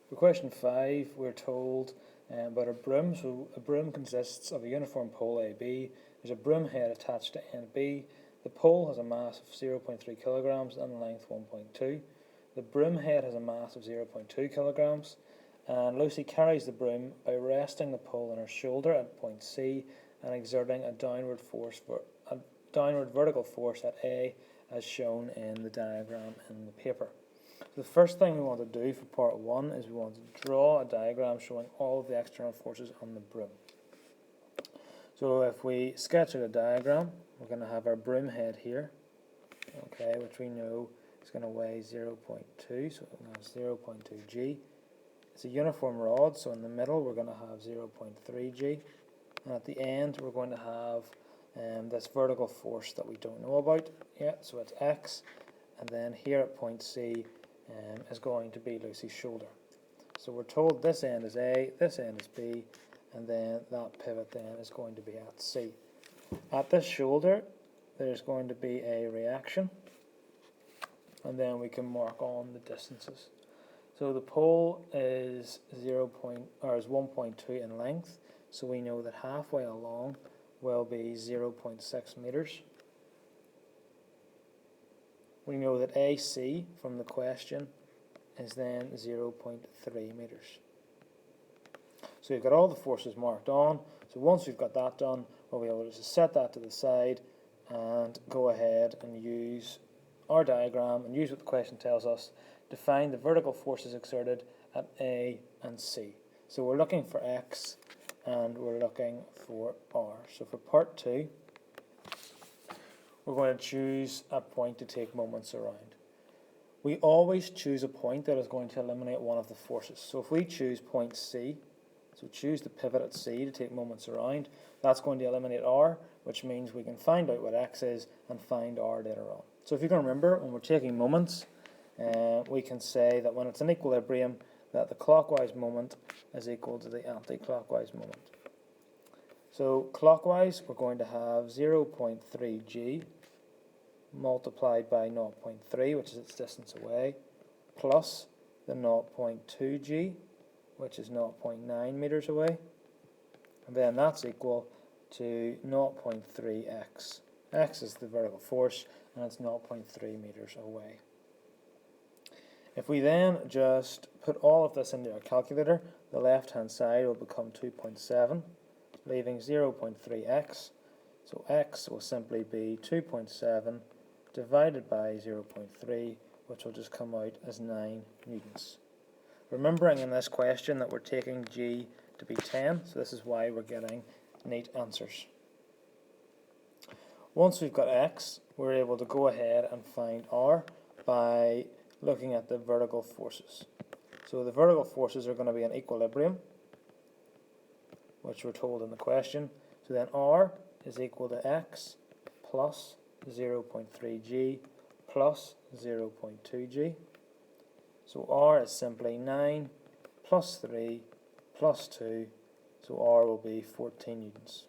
For question 5, we're told about a broom. So a broom consists of a uniform pole AB. There's a broom head attached to end B. The pole has a mass of 0.3 kilograms and length 1.2. The broom head has a mass of 0.2 kilograms. And Lucy carries the broom by resting the pole on her shoulder at point C and exerting a downward vertical force at A, as shown in the diagram in the paper. So the first thing we want to do for part 1 is we want to draw a diagram showing all of the external forces on the broom. So if we sketch out a diagram, we're going to have our broom head here, okay, which we know is going to weigh 0.2, so that's 0.2 g. It's a uniform rod, so in the middle we're going to have 0.3 g, and at the end we're going to have this vertical force that we don't know about yet, so it's x, and then here at point C is going to be Lucy's shoulder. So we're told this end is A, this end is B, and then that pivot then is going to be at C. At this shoulder there's going to be a reaction, and then we can mark on the distances. So the pole is 1.2 in length, so we know that halfway along will be 0.6 meters. We know that AC from the question is then 0.3 meters. So you've got all the forces marked on. So once we've got that done, we'll be able to set that to the side and go ahead and use our diagram and use what the question tells us to find the vertical forces exerted at A and C. So we're looking for X and we're looking for R. So for part 2, we're going to choose a point to take moments around. We always choose a point that is going to eliminate one of the forces. So if we choose point C, so choose the pivot at C to take moments around, that's going to eliminate R, which means we can find out what X is and find R later on. So if you can remember, when we're taking moments, we can say that when it's in equilibrium, that the clockwise moment is equal to the anti-clockwise moment. So clockwise, we're going to have 0.3 g multiplied by 0.3, which is its distance away, plus the 0.2 g, which is 0.9 meters away, and then that's equal to 0.3 x. X is the vertical force, and it's 0.3 meters away. If we then just put all of this into our calculator, the left-hand side will become 2.7, leaving 0.3x. So x will simply be 2.7 divided by 0.3, which will just come out as 9 newtons. Remembering in this question that we're taking g to be 10, so this is why we're getting neat answers. Once we've got x, we're able to go ahead and find r by looking at the vertical forces. So the vertical forces are going to be in equilibrium, which we're told in the question. So then r is equal to x plus 0.3 g plus 0.2 g. So r is simply 9 plus 3 plus 2, so r will be 14 newtons.